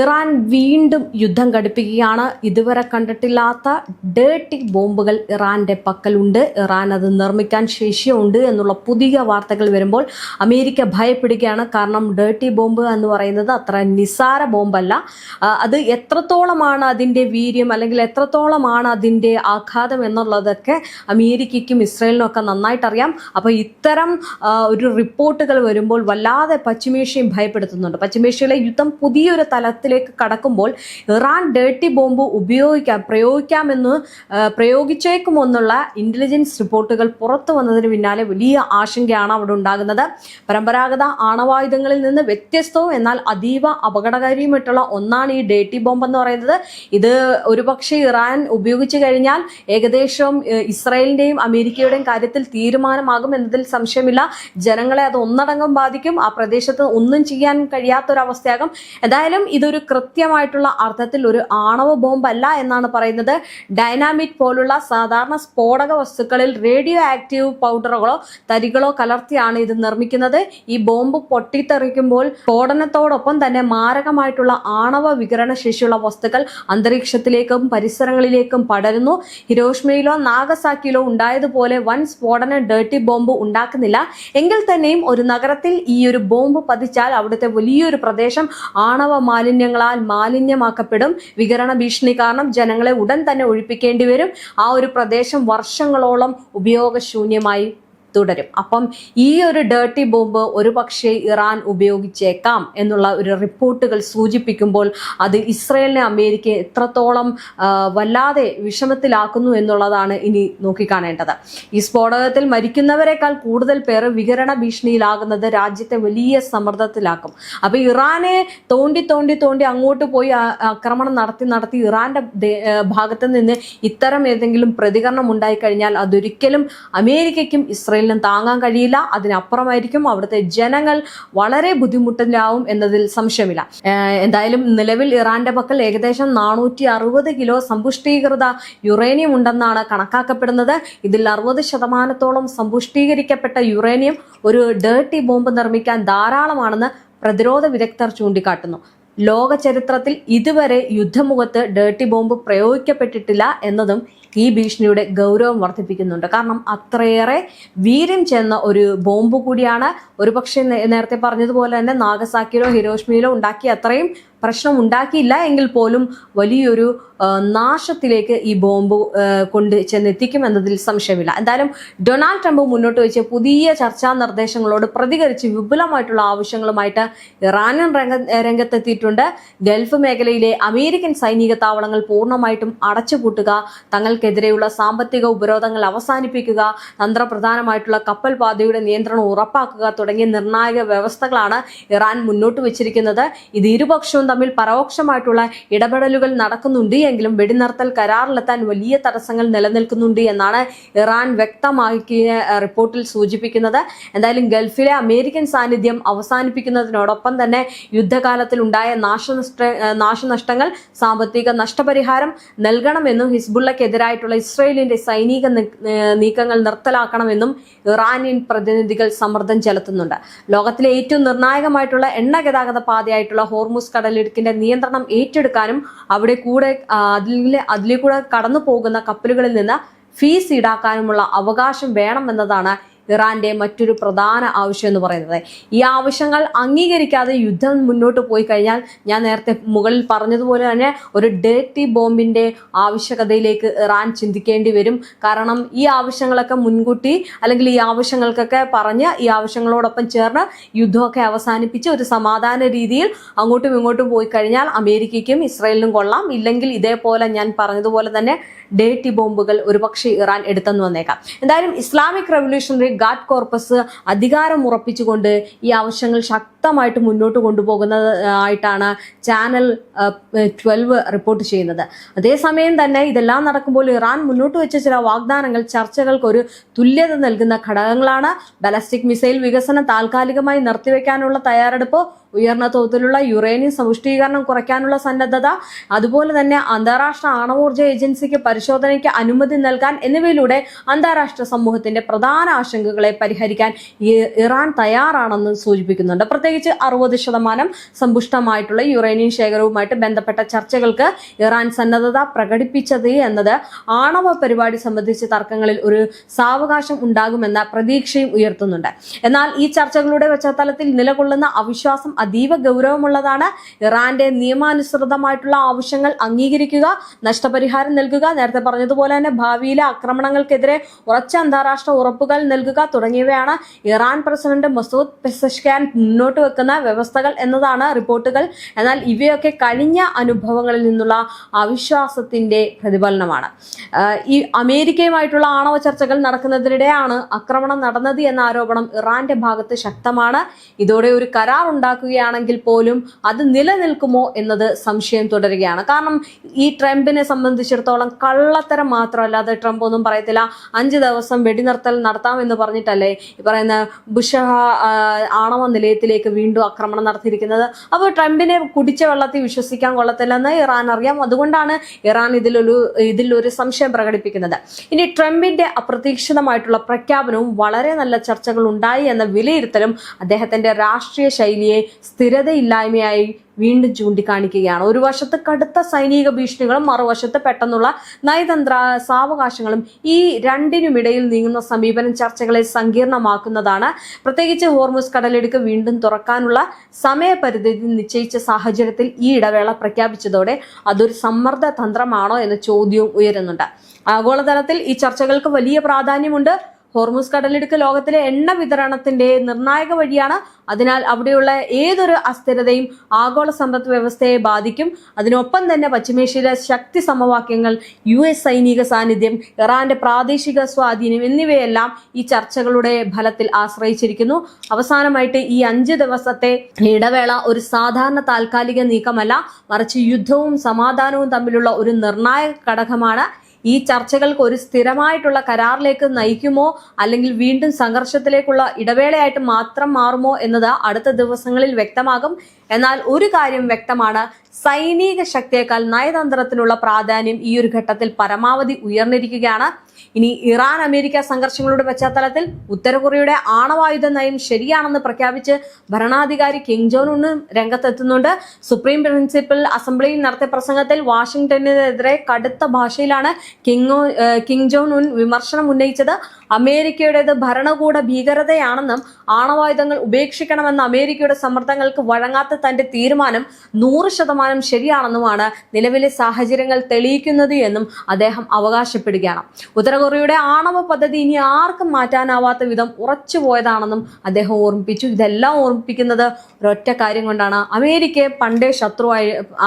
Iran വീണ്ടും യുദ്ധം ഘടിപ്പിക്കുകയാണ്. ഇതുവരെ കണ്ടിട്ടില്ലാത്ത ഡേർട്ടി ബോംബുകൾ ഇറാന്റെ പക്കലുണ്ട്. ഇറാൻ അത് നിർമ്മിക്കാൻ ശേഷിയുണ്ട് എന്നുള്ള പുതിയ വാർത്തകൾ വരുമ്പോൾ അമേരിക്ക ഭയപ്പെടുകയാണ്. കാരണം ഡേർട്ടി ബോംബ് എന്ന് പറയുന്നത് അത്ര നിസ്സാര ബോംബല്ല. അത് എത്രത്തോളമാണ് അതിൻ്റെ വീര്യം അല്ലെങ്കിൽ എത്രത്തോളമാണ് അതിൻ്റെ ആഘാതം എന്നുള്ളതൊക്കെ അമേരിക്കയ്ക്കും ഇസ്രയേലിനും ഒക്കെ നന്നായിട്ട് അറിയാം. അപ്പോൾ ഇത്തരം ഒരു റിപ്പോർട്ടുകൾ വരുമ്പോൾ വല്ലാതെ പശ്ചിമേഷ്യയും ഭയപ്പെടുത്തുന്നുണ്ട്. പശ്ചിമേഷ്യയിലെ യുദ്ധം പുതിയൊരു തലത്തിലേക്ക് കടക്കുമ്പോൾ ഇറാൻ ഡേർട്ടി ബോംബ് പ്രയോഗിക്കാമെന്ന് പ്രയോഗിച്ചേക്കുമെന്നുള്ള ഇന്റലിജൻസ് റിപ്പോർട്ടുകൾ പുറത്തു വന്നതിന് പിന്നാലെ വലിയ ആശങ്കയാണ് അവിടെ ഉണ്ടാകുന്നത്. പരമ്പരാഗത ആണവായുധങ്ങളിൽ നിന്ന് വ്യത്യസ്തവും എന്നാൽ അതീവ അപകടകാരിയുമായിട്ടുള്ള ഒന്നാണ് ഈ ഡേർട്ടി ബോംബ് എന്ന് പറയുന്നത്. ഇത് ഒരുപക്ഷെ ഇറാൻ ഉപയോഗിച്ചു കഴിഞ്ഞാൽ ഏകദേശം ഇസ്രായേലിന്റെയും അമേരിക്കയുടെയും കാര്യത്തിൽ തീരുമാനമാകും എന്നതിൽ സംശയമില്ല. ജനങ്ങളെ അത് ഒന്നടങ്കം ബാധിക്കും. ആ പ്രദേശത്ത് ഒന്നും ചെയ്യാൻ കഴിയാത്തൊരവസ്ഥയാകും. എന്തായാലും ഇതൊരു കൃത്യമായിട്ടുള്ള അർത്ഥത്തിൽ ഒരു ആണവ ബോംബ് അല്ല എന്നാണ് പറയുന്നത്. ഡൈനാമിറ്റ് പോലുള്ള സാധാരണ സ്ഫോടക വസ്തുക്കളിൽ റേഡിയോ ആക്റ്റീവ് പൗഡറുകളോ തരികളോ കലർത്തിയാണ് ഇത് നിർമ്മിക്കുന്നത്. ഈ ബോംബ് പൊട്ടിത്തെറിക്കുമ്പോൾ സ്ഫോടനത്തോടൊപ്പം തന്നെ മാരകമായിട്ടുള്ള ആണവ വികിരണ ശേഷിയുള്ള വസ്തുക്കൾ അന്തരീക്ഷത്തിലേക്കും പരിസരങ്ങളിലേക്കും പടരുന്നു. ഹിരോഷിമയിലോ നാഗസാക്കിയിലോ ഉണ്ടായതുപോലെ വൻ സ്ഫോടന ഡേർട്ടി ബോംബ് ഉണ്ടാക്കുന്നില്ല. എങ്കിൽ തന്നെയും ഒരു നഗരത്തിൽ ഈ ഒരു ബോംബ് പതിച്ചാൽ അവിടുത്തെ വലിയൊരു പ്രദേശം ആണവ മാലിന്യങ്ങളാൽ മാലിന്യമാക്കപ്പെടും. വികിരണ ഭീഷണി കാരണം ജനങ്ങളെ ഉടൻ തന്നെ ഒഴിപ്പിക്കേണ്ടി വരും. ആ ഒരു പ്രദേശം വർഷങ്ങളോളം ഉപയോഗശൂന്യമായി തുടരും. അപ്പം ഈ ഒരു ഡേർട്ടി ബോംബ് ഒരുപക്ഷെ ഇറാൻ ഉപയോഗിച്ചേക്കാം എന്നുള്ള ഒരു റിപ്പോർട്ടുകൾ സൂചിപ്പിക്കുമ്പോൾ അത് ഇസ്രയേലിനെ അമേരിക്ക എത്രത്തോളം വല്ലാതെ വിഷമത്തിലാക്കുന്നു എന്നുള്ളതാണ് ഇനി നോക്കിക്കാണേണ്ടത്. ഈ സ്ഫോടനത്തിൽ മരിക്കുന്നവരെക്കാൾ കൂടുതൽ പേർ വികിരണ ഭീഷണിയിലാകുന്നത് രാജ്യത്തെ വലിയ സമ്മർദ്ദത്തിലാക്കും. അപ്പൊ ഇറാനെ തോണ്ടി അങ്ങോട്ട് പോയി ആക്രമണം നടത്തി ഇറാന്റെ ഭാഗത്ത് നിന്ന് ഇത്തരം ഏതെങ്കിലും പ്രതികരണം ഉണ്ടായിക്കഴിഞ്ഞാൽ അതൊരിക്കലും അമേരിക്കയ്ക്കും ഇസ്രയേൽ താങ്ങാൻ കഴിയില്ല. അതിനപ്പുറമായിരിക്കും അവിടുത്തെ ജനങ്ങൾ വളരെ ബുദ്ധിമുട്ടിലാവും എന്നതിൽ സംശയമില്ല. എന്തായാലും നിലവിൽ ഇറാന്റെ പക്കൽ ഏകദേശം 460 കിലോ സമ്പുഷ്ടീകൃത യുറേനിയം ഉണ്ടെന്നാണ് കണക്കാക്കപ്പെടുന്നത്. ഇതിൽ 60% സമ്പുഷ്ടീകരിക്കപ്പെട്ട യുറേനിയം ഒരു ഡേർട്ടി ബോംബ് നിർമ്മിക്കാൻ ധാരാളമാണെന്ന് പ്രതിരോധ വിദഗ്ധർ ചൂണ്ടിക്കാട്ടുന്നു. ലോക ചരിത്രത്തിൽ ഇതുവരെ യുദ്ധമുഖത്ത് ഡേർട്ടി ബോംബ് പ്രയോഗിക്കപ്പെട്ടിട്ടില്ല എന്നതും ഈ ഭീഷണിയുടെ ഗൗരവം വർദ്ധിപ്പിക്കുന്നുണ്ട്. കാരണം അത്രയേറെ വീര്യം ചെന്ന ഒരു ബോംബ് കൂടിയാണ്. ഒരുപക്ഷെ നേരത്തെ പറഞ്ഞതുപോലെ തന്നെ നാഗസാക്കിയിലോ ഹിരോഷിമയിലോ ഉണ്ടാക്കിയ അത്രയും പ്രശ്നം ഉണ്ടാക്കിയില്ല എങ്കിൽ പോലും വലിയൊരു നാശത്തിലേക്ക് ഈ ബോംബ് കൊണ്ട് ചെന്നെത്തിക്കും എന്നതിൽ സംശയമില്ല. എന്തായാലും ഡൊണാൾഡ് ട്രംപ് മുന്നോട്ട് വെച്ച പുതിയ ചർച്ചാ നിർദ്ദേശങ്ങളോട് പ്രതികരിച്ച് വിപുലമായിട്ടുള്ള ആവശ്യങ്ങളുമായിട്ട് ഇറാനിയൻ രംഗത്തെത്തിയിട്ടുണ്ട്. ഗൾഫ് മേഖലയിലെ അമേരിക്കൻ സൈനിക താവളങ്ങൾ പൂർണ്ണമായിട്ടും അടച്ചുപൂട്ടുക, തങ്ങൾക്കെതിരെയുള്ള സാമ്പത്തിക ഉപരോധങ്ങൾ അവസാനിപ്പിക്കുക, തന്ത്രപ്രധാനമായിട്ടുള്ള കപ്പൽ പാതയുടെ നിയന്ത്രണം ഉറപ്പാക്കുക തുടങ്ങിയ നിർണായക വ്യവസ്ഥകളാണ് ഇറാൻ മുന്നോട്ട് വെച്ചിരിക്കുന്നത്. ഇത് ഇരുപക്ഷവും തമ്മിൽ പരോക്ഷമായിട്ടുള്ള ഇടപെടലുകൾ നടക്കുന്നുണ്ട് എങ്കിലും വെടിനിർത്തൽ കരാറിലെത്താൻ വലിയ തടസ്സങ്ങൾ നിലനിൽക്കുന്നുണ്ട് എന്നാണ് ഇറാൻ വ്യക്തമാക്കിയ റിപ്പോർട്ടിൽ സൂചിപ്പിക്കുന്നത്. എന്തായാലും ഗൾഫിലെ അമേരിക്കൻ സാന്നിധ്യം അവസാനിപ്പിക്കുന്നതിനോടൊപ്പം തന്നെ യുദ്ധകാലത്തിൽ ഉണ്ടായ നാശനഷ്ടങ്ങൾ സാമ്പത്തിക നഷ്ടപരിഹാരം നൽകണമെന്നും ഹിസ്ബുള്ളക്കെതിരായിട്ടുള്ള ഇസ്രയേലിന്റെ സൈനിക നീക്കങ്ങൾ നിർത്തലാക്കണമെന്നും ഇറാനിയൻ പ്രതിനിധികൾ സമ്മർദ്ദം ചെലുത്തുന്നുണ്ട്. ലോകത്തിലെ ഏറ്റവും നിർണായകമായിട്ടുള്ള എണ്ണ ഗതാഗത പാതയായിട്ടുള്ള ഹോർമുസ് കടലിടുക്കിന്റെ നിയന്ത്രണം ഏറ്റെടുക്കാനും അവിടെ കൂടെ അതിലെ കൂടെ കടന്നു പോകുന്ന കപ്പലുകളിൽ നിന്ന് ഫീസ് ഈടാക്കാനുമുള്ള അവകാശം വേണമെന്നതാണ് ഇറാന്റെ മറ്റൊരു പ്രധാന ആവശ്യം എന്ന് പറയുന്നത്. ഈ ആവശ്യങ്ങൾ അംഗീകരിക്കാതെ യുദ്ധം മുന്നോട്ട് പോയി കഴിഞ്ഞാൽ ഞാൻ നേരത്തെ മുകളിൽ പറഞ്ഞതുപോലെ തന്നെ ഒരു ഡേർട്ടി ബോംബിന്റെ ആവശ്യകതയിലേക്ക് ഇറാൻ ചിന്തിക്കേണ്ടി വരും. കാരണം ഈ ആവശ്യങ്ങളൊക്കെ മുൻകൂട്ടി അല്ലെങ്കിൽ ഈ ആവശ്യങ്ങൾക്കൊക്കെ പറഞ്ഞ് ഈ ആവശ്യങ്ങളോടൊപ്പം ചേർന്ന് യുദ്ധമൊക്കെ അവസാനിപ്പിച്ച് ഒരു സമാധാന രീതിയിൽ അങ്ങോട്ടും ഇങ്ങോട്ടും പോയി കഴിഞ്ഞാൽ അമേരിക്കയ്ക്കും ഇസ്രായേലിനും കൊള്ളാം. ഇല്ലെങ്കിൽ ഇതേപോലെ ഞാൻ പറഞ്ഞതുപോലെ തന്നെ ഡേർട്ടി ബോംബുകൾ ഒരുപക്ഷെ ഇറാൻ എടുത്തെന്ന് വന്നേക്കാം. എന്തായാലും ഇസ്ലാമിക് റവല്യൂഷണറി ഗാർഡ് കോർപ്പസ് അധികാരം ഉറപ്പിച്ചുകൊണ്ട് ഈ ആവശ്യങ്ങൾ ശക്തമായിട്ട് മുന്നോട്ട് കൊണ്ടുപോകുന്നതായിട്ടാണ് ചാനൽ 12 റിപ്പോർട്ട് ചെയ്യുന്നത്. അതേസമയം തന്നെ ഇതെല്ലാം നടക്കുമ്പോൾ ഇറാൻ മുന്നോട്ട് വെച്ച ചില വാഗ്ദാനങ്ങൾ ചർച്ചകൾക്ക് ഒരു തുല്യത നൽകുന്ന ഘടകങ്ങളാണ്. ബാലിസ്റ്റിക് മിസൈൽ വികസനം താൽക്കാലികമായി നിർത്തിവെക്കാനുള്ള തയ്യാറെടുപ്പ്, ഉയർന്ന തോതിലുള്ള യുറേനിയം സമ്പുഷ്ടീകരണം കുറയ്ക്കാനുള്ള സന്നദ്ധത, അതുപോലെ തന്നെ അന്താരാഷ്ട്ര ആണവോർജ്ജ ഏജൻസിക്ക് പരിശോധനയ്ക്ക് അനുമതി നൽകാൻ എന്നിവയിലൂടെ അന്താരാഷ്ട്ര സമൂഹത്തിന്റെ പ്രധാന ആശങ്ക ആശങ്കകളെ പരിഹരിക്കാൻ ഇറാൻ തയ്യാറാണെന്ന് സൂചിപ്പിക്കുന്നുണ്ട്. പ്രത്യേകിച്ച് 60% സമ്പുഷ്ടമായിട്ടുള്ള യുറേനിയം ശേഖരവുമായിട്ട് ബന്ധപ്പെട്ട ചർച്ചകൾക്ക് ഇറാൻ സന്നദ്ധത പ്രകടിപ്പിച്ചത് എന്നത് ആണവ പരിപാടി സംബന്ധിച്ച തർക്കങ്ങളിൽ ഒരു സാവകാശം ഉണ്ടാകുമെന്ന പ്രതീക്ഷയും ഉയർത്തുന്നുണ്ട്. എന്നാൽ ഈ ചർച്ചകളുടെ പശ്ചാത്തലത്തിൽ നിലകൊള്ളുന്ന അവിശ്വാസം അതീവ ഗൗരവമുള്ളതാണ്. ഇറാന്റെ നിയമാനുസൃതമായിട്ടുള്ള ആവശ്യങ്ങൾ അംഗീകരിക്കുക, നഷ്ടപരിഹാരം നൽകുക, നേരത്തെ പറഞ്ഞതുപോലെ തന്നെ ഭാവിയിലെ ആക്രമണങ്ങൾക്കെതിരെ ഉറച്ച അന്താരാഷ്ട്ര ഉറപ്പുകൾ നൽകുക തുടങ്ങിയവയാണ് ഇറാൻ പ്രസിഡന്റ് മസൂദ് പെസഷ്കിയാൻ മുന്നോട്ട് വെക്കുന്ന വ്യവസ്ഥകൾ എന്നതാണ് റിപ്പോർട്ടുകൾ. എന്നാൽ ഇവയൊക്കെ കഴിഞ്ഞ അനുഭവങ്ങളിൽ നിന്നുള്ള അവിശ്വാസത്തിന്റെ പ്രതിഫലനമാണ്. ഈ അമേരിക്കയുമായിട്ടുള്ള ആണവ ചർച്ചകൾ നടക്കുന്നതിനിടെയാണ് ആക്രമണം നടന്നത് എന്ന ആരോപണം ഇറാന്റെ ഭാഗത്ത് ശക്തമാണ്. ഇതോടെ ഒരു കരാർ ഉണ്ടാക്കുകയാണെങ്കിൽ പോലും അത് നിലനിൽക്കുമോ എന്നത് സംശയം തുടരുകയാണ്. കാരണം ഈ ട്രംപിനെ സംബന്ധിച്ചിടത്തോളം കള്ളത്തരം മാത്രമല്ലാതെ ട്രംപ് ഒന്നും പറയത്തില്ല. 5 ദിവസം വെടിനിർത്തൽ നടത്താമെന്ന് പറഞ്ഞിട്ടല്ലേ ഈ പറയുന്ന ബുഷ് ആണവ നിലയത്തിലേക്ക് വീണ്ടും ആക്രമണം നടത്തിയിരിക്കുന്നത്. അപ്പോൾ ട്രംപിനെ കുടിച്ച വെള്ളത്തിൽ വിശ്വസിക്കാൻ കൊള്ളത്തില്ലെന്ന് ഇറാൻ അറിയാം. അതുകൊണ്ടാണ് ഇറാൻ ഇതിലൊരു സംശയം പ്രകടിപ്പിക്കുന്നത്. ഇനി ട്രംപിന്റെ അപ്രതീക്ഷിതമായിട്ടുള്ള പ്രഖ്യാപനവും വളരെ നല്ല ചർച്ചകൾ ഉണ്ടായി എന്ന വിലയിരുത്തലും അദ്ദേഹത്തിന്റെ രാഷ്ട്രീയ ശൈലിയെ സ്ഥിരതയില്ലായ്മയായി വീണ്ടും ചൂണ്ടിക്കാണിക്കുകയാണ്. ഒരു വശത്ത് കടുത്ത സൈനിക ഭീഷണികളും മറുവശത്ത് പെട്ടെന്നുള്ള നയതന്ത്ര സാവകാശങ്ങളും ഈ രണ്ടിനുമിടയിൽ നീങ്ങുന്ന സമീപനം ചർച്ചകളെ സങ്കീർണമാക്കുന്നതാണ്. പ്രത്യേകിച്ച് ഹോർമുസ് കടലിടുക്ക് വീണ്ടും തുറക്കാനുള്ള സമയപരിധി നിശ്ചയിച്ച സാഹചര്യത്തിൽ ഈ ഇടവേള പ്രഖ്യാപിച്ചതോടെ അതൊരു സമ്മർദ്ദ തന്ത്രമാണോ എന്ന ചോദ്യവും ഉയരുന്നുണ്ട്. ആഗോളതലത്തിൽ ഈ ചർച്ചകൾക്ക് വലിയ പ്രാധാന്യമുണ്ട്. ഹോർമുസ് കടലിടുക്ക് ലോകത്തിലെ എണ്ണ വിതരണത്തിന്റെ നിർണായക വഴിയാണ്. അതിനാൽ അവിടെയുള്ള ഏതൊരു അസ്ഥിരതയും ആഗോള സമ്പദ് വ്യവസ്ഥയെ ബാധിക്കും. അതിനൊപ്പം തന്നെ പശ്ചിമേഷ്യയിലെ ശക്തി സമവാക്യങ്ങൾ, US സൈനിക സാന്നിധ്യം, ഇറാന്റെ പ്രാദേശിക സ്വാധീനം എന്നിവയെല്ലാം ഈ ചർച്ചകളുടെ ഫലത്തിൽ ആശ്രയിച്ചിരിക്കുന്നു. അവസാനമായിട്ട് ഈ 5 ദിവസത്തെ ഇടവേള ഒരു സാധാരണ താൽക്കാലിക നീക്കമല്ല, മറിച്ച് യുദ്ധവും സമാധാനവും തമ്മിലുള്ള ഒരു നിർണായക ഘടകമാണ്. ഈ ചർച്ചകൾക്ക് ഒരു സ്ഥിരമായിട്ടുള്ള കരാറിലേക്ക് നയിക്കുമോ അല്ലെങ്കിൽ വീണ്ടും സംഘർഷത്തിലേക്കുള്ള ഇടവേളയായിട്ട് മാത്രം മാറുമോ എന്നത് അടുത്ത ദിവസങ്ങളിൽ വ്യക്തമാകും. എന്നാൽ ഒരു കാര്യം വ്യക്തമാണ്, സൈനിക ശക്തിയേക്കാൾ നയതന്ത്രത്തിനുള്ള പ്രാധാന്യം ഈ ഒരു ഘട്ടത്തിൽ പരമാവധി ഉയർന്നിരിക്കുകയാണ്. ഇനി ഇറാൻ അമേരിക്ക സംഘർഷങ്ങളുടെ പശ്ചാത്തലത്തിൽ ഉത്തര കൊറിയയുടെ ആണവായുധ നയം ശരിയാണെന്ന് പ്രഖ്യാപിച്ച് ഭരണാധികാരി കിം ജോങ് ഉൻ രംഗത്തെത്തുന്നുണ്ട്. സുപ്രീം പ്രിൻസിപ്പൽ അസംബ്ലിയിൽ നടത്തിയ പ്രസംഗത്തിൽ വാഷിംഗ്ടണിനെതിരെ കടുത്ത ഭാഷയിലാണ് കിം ജോങ് ഉൻ വിമർശനം ഉന്നയിച്ചത്. അമേരിക്കയുടേത് ഭരണകൂട ഭീകരതയാണെന്നും ആണവായുധങ്ങൾ ഉപേക്ഷിക്കണമെന്ന അമേരിക്കയുടെ സമ്മർദ്ദങ്ങൾക്ക് വഴങ്ങാത്ത തന്റെ തീരുമാനം 100% ശരിയാണെന്നുമാണ് നിലവിലെ സാഹചര്യങ്ങൾ തെളിയിക്കുന്നത് എന്നും അദ്ദേഹം അവകാശപ്പെടുകയാണ്. ഉത്തര കൊറിയയുടെ ആണവ പദ്ധതി ഇനി ആർക്കും മാറ്റാനാവാത്ത വിധം ഉറച്ചുപോയതാണെന്നും അദ്ദേഹം ഓർമ്മിപ്പിച്ചു. ഇതെല്ലാം ഓർമ്മിപ്പിക്കുന്നത് ഒരൊറ്റ കാര്യം കൊണ്ടാണ്, അമേരിക്കയെ പണ്ടേ ശത്രു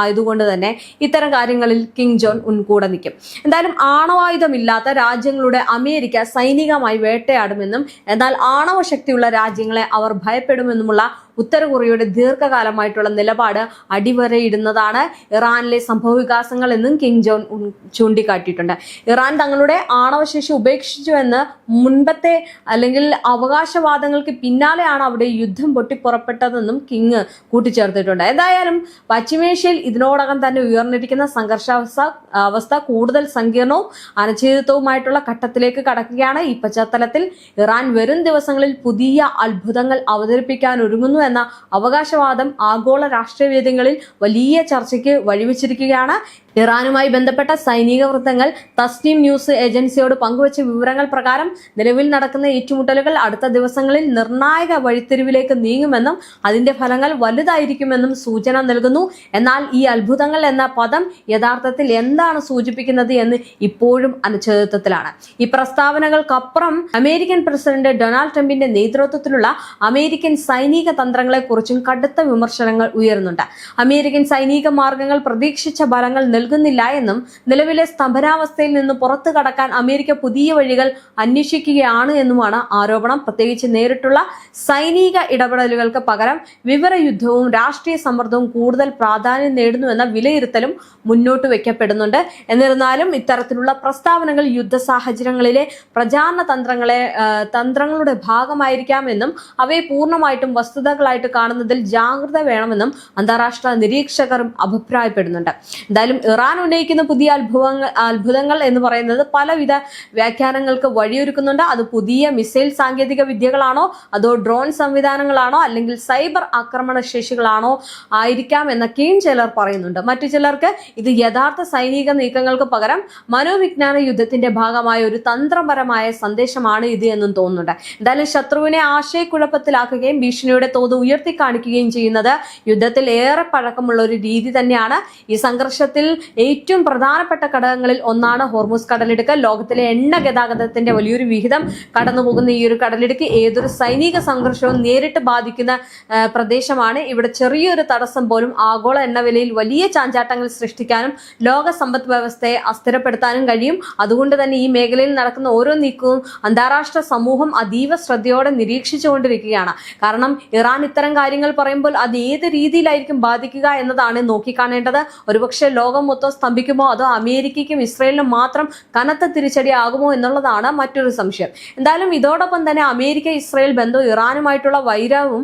ആയതുകൊണ്ട് തന്നെ ഇത്തരം കാര്യങ്ങളിൽ കിം ജോങ് ഉൻ കൂടെ നിൽക്കും. എന്തായാലും ആണവായുധമില്ലാത്ത രാജ്യങ്ങളുടെ അമേരിക്ക സൈനികമായി വേട്ടയാടുമെന്നും എന്നാൽ ആണവ ശക്തിയുള്ള രാജ്യങ്ങളെ അവർ ഭയപ്പെടുമെന്നുമുള്ള ഉത്തര കൊറിയയുടെ ദീർഘകാലമായിട്ടുള്ള നിലപാട് അടിവരയിടുന്നതാണ് ഇറാനിലെ സംഭവവികാസങ്ങൾ എന്നും കിം ജോങ് ഉൻ ചൂണ്ടിക്കാട്ടിയിട്ടുണ്ട്. ഇറാൻ തങ്ങളുടെ ആണവശേഷി ഉപേക്ഷിച്ചുവെന്ന് മുൻപത്തെ അല്ലെങ്കിൽ അവകാശവാദങ്ങൾക്ക് പിന്നാലെയാണ് അവിടെ യുദ്ധം പൊട്ടിപ്പുറപ്പെട്ടതെന്നും കിങ് കൂട്ടിച്ചേർത്തിട്ടുണ്ട്. എന്തായാലും പശ്ചിമേഷ്യയിൽ ഇതിനോടകം തന്നെ ഉയർന്നിരിക്കുന്ന സംഘർഷാവസ്ഥ കൂടുതൽ സങ്കീർണവും അനിശ്ചിതത്വവുമായിട്ടുള്ള ഘട്ടത്തിലേക്ക് കടക്കുകയാണ്. ഈ പശ്ചാത്തലത്തിൽ ഇറാൻ വരും ദിവസങ്ങളിൽ പുതിയ അത്ഭുതങ്ങൾ അവതരിപ്പിക്കാൻ ഒരുങ്ങുന്നു എന്ന അവകാശവാദം ആഗോള രാഷ്ട്രീയ വേദികളിൽ വലിയ ചർച്ചയ്ക്ക് വഴിവെച്ചിരിക്കുകയാണ്. ഇറാനുമായി ബന്ധപ്പെട്ട സൈനിക വൃത്തങ്ങൾ തസ്നീം ന്യൂസ് ഏജൻസിയോട് പങ്കുവച്ച വിവരങ്ങൾ പ്രകാരം നിലവിൽ നടക്കുന്ന ഏറ്റുമുട്ടലുകൾ അടുത്ത ദിവസങ്ങളിൽ നിർണായക വഴിത്തിരിവിലേക്ക് നീങ്ങുമെന്നും അതിന്റെ ഫലങ്ങൾ വലുതായിരിക്കുമെന്നും സൂചന നൽകുന്നു. എന്നാൽ ഈ അത്ഭുതങ്ങൾ എന്ന പദം യഥാർത്ഥത്തിൽ എന്താണ് സൂചിപ്പിക്കുന്നത് എന്ന് ഇപ്പോഴും അനിശ്ചിതത്വത്തിലാണ്. ഈ പ്രസ്താവനകൾക്കപ്പുറം അമേരിക്കൻ പ്രസിഡന്റ് ഡൊണാൾഡ് ട്രംപിന്റെ നേതൃത്വത്തിലുള്ള അമേരിക്കൻ സൈനിക തന്ത്രങ്ങളെക്കുറിച്ചും കടുത്ത വിമർശനങ്ങൾ ഉയരുന്നുണ്ട്. അമേരിക്കൻ സൈനിക മാർഗങ്ങൾ പ്രതീക്ഷിച്ച ഫലങ്ങൾ നൽകുന്നില്ല എന്നും നിലവിലെ സ്തംഭനാവസ്ഥയിൽ നിന്ന് പുറത്തു കടക്കാൻ അമേരിക്ക പുതിയ വഴികൾ അന്വേഷിക്കുകയാണ് എന്നുമാണ് ആരോപണം. പ്രത്യേകിച്ച് നേരിട്ടുള്ള സൈനിക ഇടപെടലുകൾക്ക് പകരം വിവരയുദ്ധവും രാഷ്ട്രീയ സമ്മർദ്ദവും കൂടുതൽ പ്രാധാന്യം നേടുന്നുവെന്ന വിലയിരുത്തലും മുന്നോട്ട് വയ്ക്കപ്പെടുന്നുണ്ട്. എന്നിരുന്നാലും ഇത്തരത്തിലുള്ള പ്രസ്താവനകൾ യുദ്ധ സാഹചര്യങ്ങളിലെ പ്രചാരണ തന്ത്രങ്ങളുടെ ഭാഗമായിരിക്കാമെന്നും അവയെ പൂർണ്ണമായിട്ടും വസ്തുതകളായിട്ട് കാണുന്നതിൽ ജാഗ്രത വേണമെന്നും അന്താരാഷ്ട്ര നിരീക്ഷകരും അഭിപ്രായപ്പെടുന്നുണ്ട്. എന്തായാലും ഇറാൻ ഉന്നയിക്കുന്ന പുതിയ അത്ഭുതങ്ങൾ എന്ന് പറയുന്നത് പലവിധ വ്യാഖ്യാനങ്ങൾക്ക് വഴിയൊരുക്കുന്നുണ്ട്. അത് പുതിയ മിസൈൽ സാങ്കേതിക വിദ്യകളാണോ, അതോ ഡ്രോൺ സംവിധാനങ്ങളാണോ, അല്ലെങ്കിൽ സൈബർ ആക്രമണ ശേഷികളാണോ ആയിരിക്കാം എന്നൊക്കെയും ചിലർ പറയുന്നുണ്ട്. മറ്റു ചിലർക്ക് ഇത് യഥാർത്ഥ സൈനിക നീക്കങ്ങൾക്ക് പകരം മനോവിജ്ഞാന യുദ്ധത്തിന്റെ ഭാഗമായ ഒരു തന്ത്രപരമായ സന്ദേശമാണ് ഇത് എന്നും തോന്നുന്നുണ്ട്. എന്തായാലും ശത്രുവിനെ ആശയക്കുഴപ്പത്തിലാക്കുകയും ഭീഷണിയുടെ തോത് ഉയർത്തി കാണിക്കുകയും ചെയ്യുന്നത് യുദ്ധത്തിൽ ഏറെ പഴക്കമുള്ള ഒരു രീതി തന്നെയാണ്. ഈ സംഘർഷത്തിൽ ഏറ്റവും പ്രധാനപ്പെട്ട ഘടകങ്ങളിൽ ഒന്നാണ് ഹോർമുസ് കടലിടുക്ക്. ലോകത്തിലെ എണ്ണ ഗതാഗതത്തിന്റെ വലിയൊരു വിഹിതം കടന്നുപോകുന്ന ഈ ഒരു കടലിടുക്ക് ഏതൊരു സൈനിക സംഘർഷവും നേരിട്ട് ബാധിക്കുന്ന പ്രദേശമാണ്. ഇവിടെ ചെറിയൊരു തടസ്സം പോലും ആഗോള എണ്ണവിലയിൽ വലിയ ചാഞ്ചാട്ടങ്ങൾ സൃഷ്ടിക്കാനും ലോക സമ്പദ് വ്യവസ്ഥയെ അസ്ഥിരപ്പെടുത്താനും കഴിയും. അതുകൊണ്ട് തന്നെ ഈ മേഖലയിൽ നടക്കുന്ന ഓരോ നീക്കവും അന്താരാഷ്ട്ര സമൂഹം അതീവ ശ്രദ്ധയോടെ നിരീക്ഷിച്ചുകൊണ്ടിരിക്കുകയാണ്. കാരണം ഇറാൻ ഇത്തരം കാര്യങ്ങൾ പറയുമ്പോൾ അത് ഏത് രീതിയിലായിരിക്കും ബാധിക്കുക എന്നതാണ് നോക്കിക്കാണേണ്ടത്. ഒരുപക്ഷെ ലോകം മൊത്തം സ്തംഭിക്കുമോ, അതോ അമേരിക്കയ്ക്കും ഇസ്രയേലിനും മാത്രം കനത്ത തിരിച്ചടി ആകുമോ എന്നുള്ളതാണ് മറ്റൊരു സംശയം. എന്തായാലും ഇതോടൊപ്പം തന്നെ അമേരിക്ക ഇസ്രയേൽ ബന്ധവും ഇറാനുമായിട്ടുള്ള വൈരവും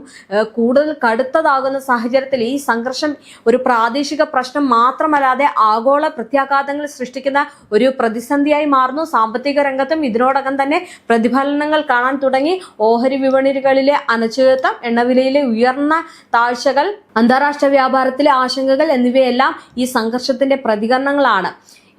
കൂടുതൽ കടുത്തതാകുന്ന സാഹചര്യത്തിൽ ഈ സംഘർഷം ഒരു പ്രാദേശിക പ്രശ്നം മാത്രമല്ലാതെ ആഗോള പ്രത്യാഘാതങ്ങൾ സൃഷ്ടിക്കുന്ന ഒരു പ്രതിസന്ധിയായി മാറുന്നു. സാമ്പത്തിക രംഗത്തും ഇതിനോടകം തന്നെ പ്രതിഫലനങ്ങൾ കാണാൻ തുടങ്ങി. ഓഹരി വിപണികളിലെ അനിശ്ചിതത്വം, എണ്ണവിലയിലെ ഉയർന്ന താഴ്ചകൾ, അന്താരാഷ്ട്ര വ്യാപാരത്തിലെ ആശങ്കകൾ എന്നിവയെല്ലാം ഈ സംഘർഷത്തിന്റെ പ്രതികരണങ്ങളാണ്.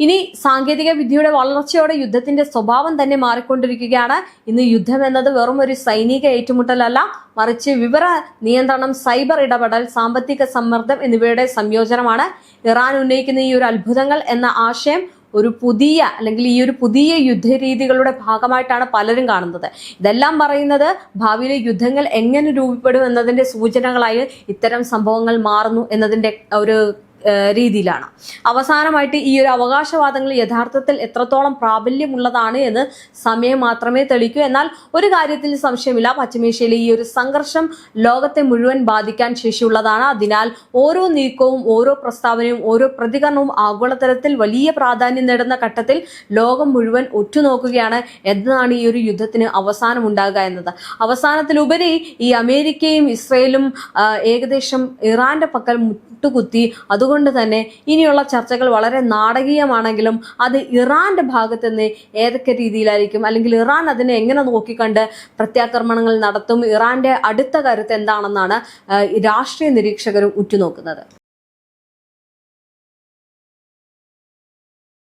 ഇനി സാങ്കേതിക വിദ്യയുടെ വളർച്ചയോടെ യുദ്ധത്തിന്റെ സ്വഭാവം തന്നെ മാറിക്കൊണ്ടിരിക്കുകയാണ്. ഇന്ന് യുദ്ധം എന്നത് വെറും ഒരു സൈനിക ഏറ്റുമുട്ടലല്ല, മറിച്ച് വിവര നിയന്ത്രണം, സൈബർ ഇടപെടൽ, സാമ്പത്തിക സമ്മർദ്ദം എന്നിവയുടെ സംയോജനമാണ്. ഇറാൻ ഉന്നയിക്കുന്ന ഈ ഒരു അത്ഭുതങ്ങൾ എന്ന ആശയം ഒരു പുതിയ അല്ലെങ്കിൽ ഈ ഒരു പുതിയ യുദ്ധരീതികളുടെ ഭാഗമായിട്ടാണ് പലരും കാണുന്നത്. ഇതെല്ലാം പറയുന്നത് ഭാവിയിലെ യുദ്ധങ്ങൾ എങ്ങനെ രൂപപ്പെടും എന്നതിന്റെ സൂചനകളായി ഇത്തരം സംഭവങ്ങൾ മാറുന്നു എന്നതിന്റെ ഒരു രീതിയിലാണ്. അവസാനമായിട്ട് ഈ ഒരു അവകാശവാദങ്ങൾ യഥാർത്ഥത്തിൽ എത്രത്തോളം പ്രാബല്യമുള്ളതാണ് എന്ന് സമയം മാത്രമേ തെളിയിക്കൂ. എന്നാൽ ഒരു കാര്യത്തിൽ സംശയമില്ല, പശ്ചിമേഷ്യയിലെ ഈ ഒരു സംഘർഷം ലോകത്തെ മുഴുവൻ ബാധിക്കാൻ ശേഷിയുള്ളതാണ്. അതിനാൽ ഓരോ നീക്കവും, ഓരോ പ്രസ്താവനയും, ഓരോ പ്രതികരണവും ആഗോളതലത്തിൽ വലിയ പ്രാധാന്യം നേടുന്ന ഘട്ടത്തിൽ ലോകം മുഴുവൻ ഉറ്റുനോക്കുകയാണ് എന്നാണ് ഈ ഒരു യുദ്ധത്തിന് അവസാനം ഉണ്ടാകുക എന്നത്. അവസാനത്തിലുപരി ഈ അമേരിക്കയും ഇസ്രയേലും ഏകദേശം ഇറാന്റെ പക്കൽ മുട്ടുകുത്തി. അതുകൊണ്ട് തന്നെ ഇനിയുള്ള ചർച്ചകൾ വളരെ നാടകീയമാണെങ്കിലും അത് ഇറാന്റെ ഭാഗത്ത് നിന്ന് ഏതൊക്കെ രീതിയിലായിരിക്കും, അല്ലെങ്കിൽ ഇറാൻ അതിനെ എങ്ങനെ നോക്കിക്കണ്ട് പ്രത്യാക്രമണങ്ങൾ നടത്തും, ഇറാന്റെ അടുത്ത കരുത്ത് എന്താണെന്നാണ് രാഷ്ട്രീയ നിരീക്ഷകരും ഉറ്റുനോക്കുന്നത്.